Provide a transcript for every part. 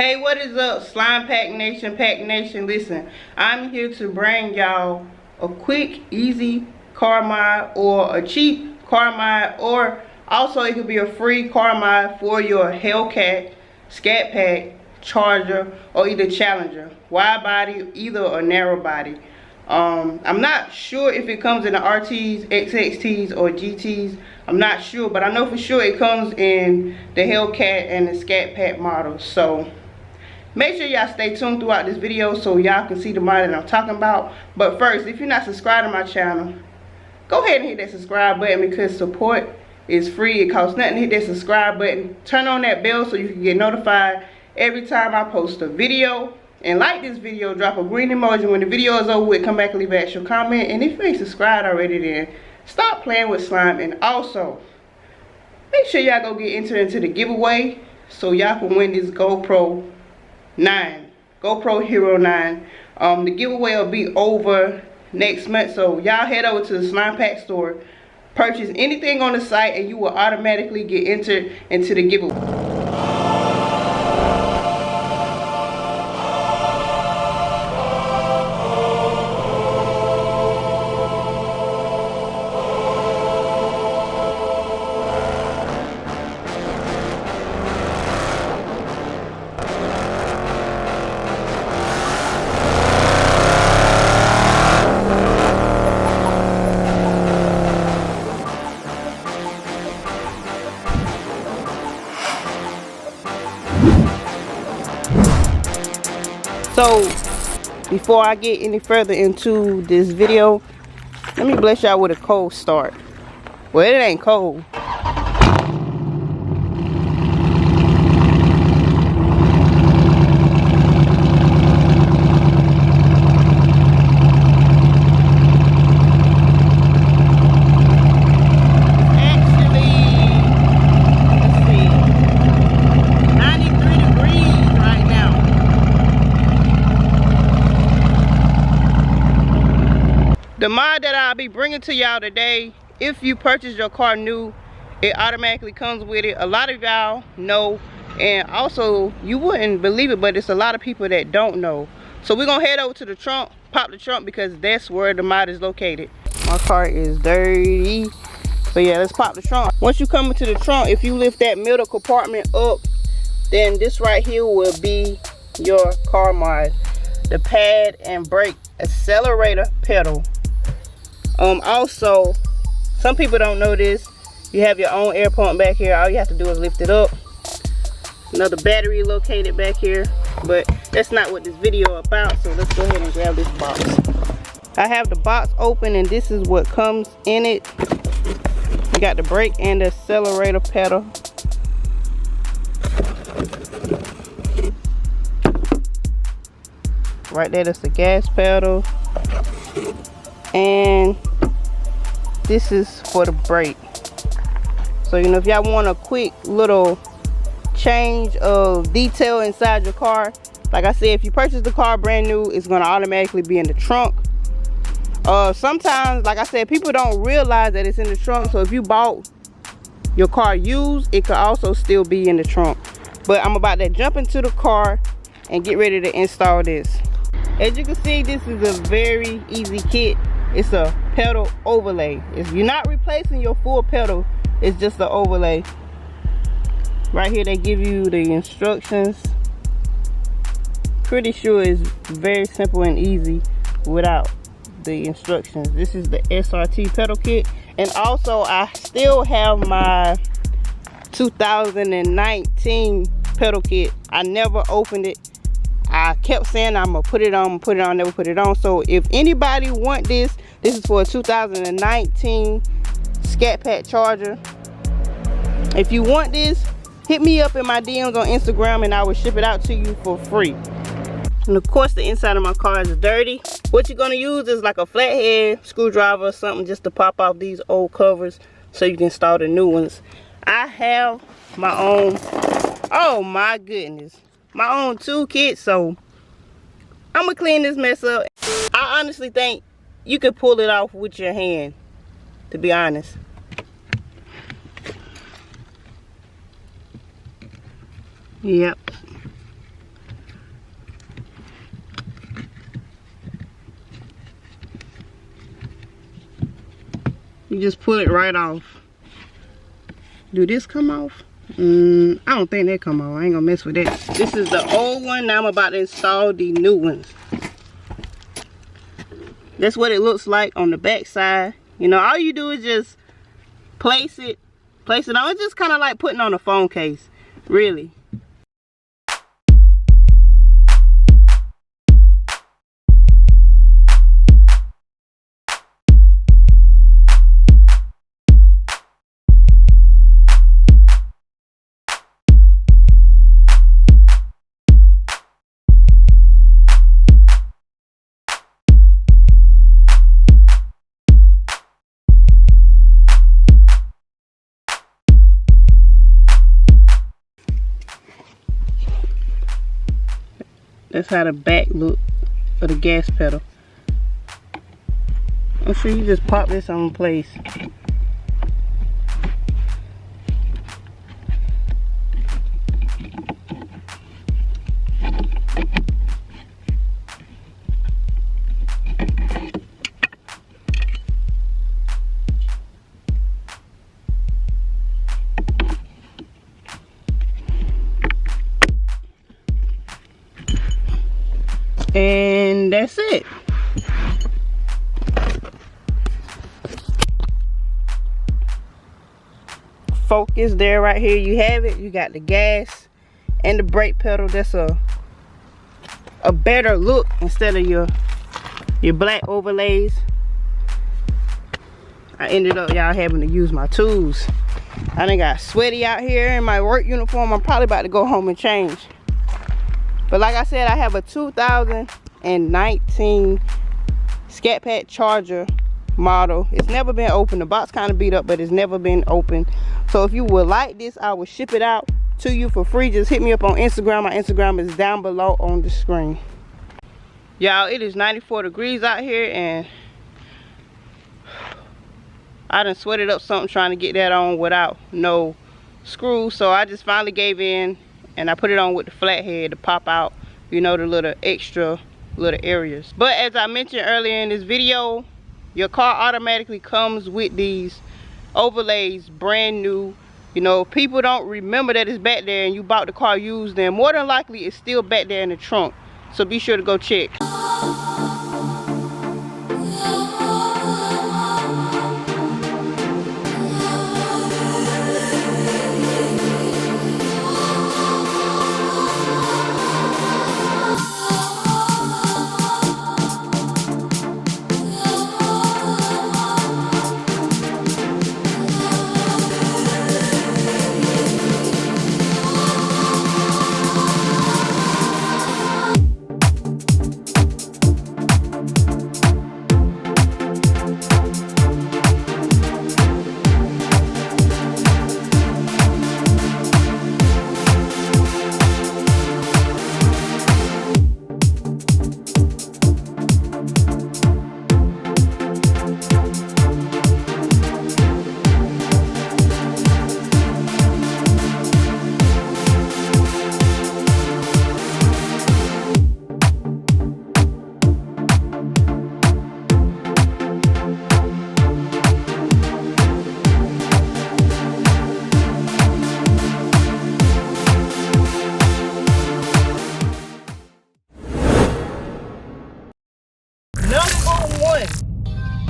Hey, what is up, Slime Pack Nation, Pack Nation? Listen, I'm here to bring y'all a quick, easy car mod, or a cheap car mod, or also it could be a free car mod for your Hellcat, Scatpack, Charger, or either Challenger, wide body, either a narrow body. I'm not sure if it comes in the RTs, XXTs, or GTs. I'm not sure, but I know for sure it comes in the Hellcat and the Scatpack models. So make sure y'all stay tuned throughout this video so y'all can see the mod that I'm talking about. But first, if you're not subscribed to my channel, go ahead and hit that subscribe button, because support is free. It costs nothing to hit that subscribe button. Turn on that bell so you can get notified every time I post a video. And like this video, drop a green emoji when the video is over with. Come back and leave an extra comment. And if you ain't subscribed already, then stop playing with slime. And also, make sure y'all go get entered into the giveaway so y'all can win this GoPro 9, GoPro Hero 9. The giveaway will be over next month. So y'all head over to the Slime Pack store, purchase anything on the site, and you will automatically get entered into the giveaway. So before I get any further into this video, let me bless y'all with a cold start. Well, it ain't cold. The mod that I'll be bringing to y'all today, if you purchase your car new, it automatically comes with it. A lot of y'all know, and also you wouldn't believe it, but it's a lot of people that don't know. So we're gonna head over to the trunk, pop the trunk, because that's where the mod is located. My car is dirty, but yeah, let's pop the trunk. Once you come into the trunk, if you lift that middle compartment up, then this right here will be your car mod. The pad and brake accelerator pedal. Also, some people don't know this, you have your own air pump back here. All you have to do is lift it up. Another battery located back here, but that's not what this video is about. So let's go ahead and grab this box. I have the box open, and this is what comes in it. You got the brake and the accelerator pedal. Right there, that's the gas pedal. And this is for the brake. So, you know, if y'all want a quick little change of detail inside your car, like I said, if you purchase the car brand new, it's going to automatically be in the trunk. Sometimes, like I said, people don't realize that it's in the trunk. So if you bought your car used, it could also still be in the trunk. But I'm about to jump into the car and get ready to install this. As you can see, this is a very easy kit. It's a pedal overlay. If you're not replacing your full pedal, it's just an overlay. Right here they give you the instructions. Pretty sure it's very simple and easy without the instructions. This is the SRT pedal kit. And also I still have my 2019 pedal kit. I never opened it. I kept saying I'm gonna put it on, never put it on. So if anybody want this, this is for a 2019 Scatpack Charger. If you want this, hit me up in my DMs on Instagram and I will ship it out to you for free. And of course the inside of my car is dirty. What you're gonna use is like a flathead screwdriver or something, just to pop off these old covers so you can install the new ones. I have my own, oh my goodness, my own toolkit, so I'm gonna clean this mess up. I honestly think you could pull it off with your hand, to be honest. Yep. You just pull it right off. Do this come off? I don't think that come off. I ain't gonna mess with that. This is the old one. Now I'm about to install the new ones. That's what it looks like on the back side. You know, all you do is just place it on. It's just kind of like putting on a phone case, really. That's how the back look of the gas pedal. I'm sure you just pop this on place. And that's it. Focus there, right here you have it. You got the gas and the brake pedal. That's a better look instead of your black overlays. I ended up, y'all, having to use my tools. I done got sweaty out here in my work uniform. I'm probably about to go home and change. But like I said, I have a 2019 Scatpack Charger model. It's never been opened. The box kind of beat up, but it's never been opened. So if you would like this, I will ship it out to you for free. Just hit me up on Instagram. My Instagram is down below on the screen. Y'all, it is 94 degrees out here, and I done sweated up something trying to get that on without no screws. So I just finally gave in. And I put it on with the flathead to pop out, you know, the little extra little areas. But as I mentioned earlier in this video, your car automatically comes with these overlays, brand new. You know, people don't remember that it's back there and you bought the car used, and more than likely it's still back there in the trunk. So be sure to go check.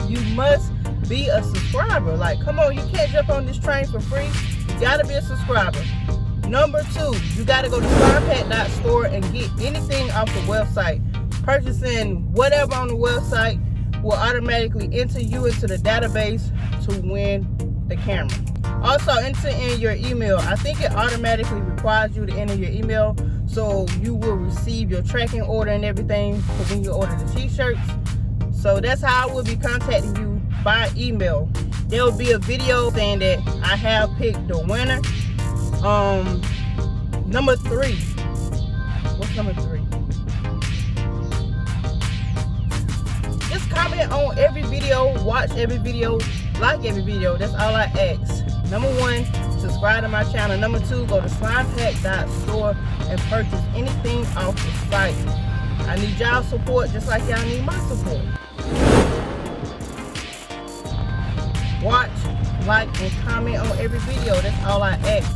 You must be a subscriber. Like, come on, you can't jump on this train for free. You gotta be a subscriber. Number 2, you gotta go to Scatpack.store and get anything off the website. Purchasing whatever on the website will automatically enter you into the database to win the camera. Also, enter in your email. I think it automatically requires you to enter your email, so you will receive your tracking order and everything for when you order the t-shirts. So that's how I will be contacting you by email. There will be a video saying that I have picked the winner. Number 3. What's number 3? Just comment on every video, watch every video, like every video. That's all I ask. Number 1, subscribe to my channel. Number 2, go to Scatpack.store and purchase anything off the site. I need y'all support just like y'all need my support. Watch like and comment on every video. That's all I ask.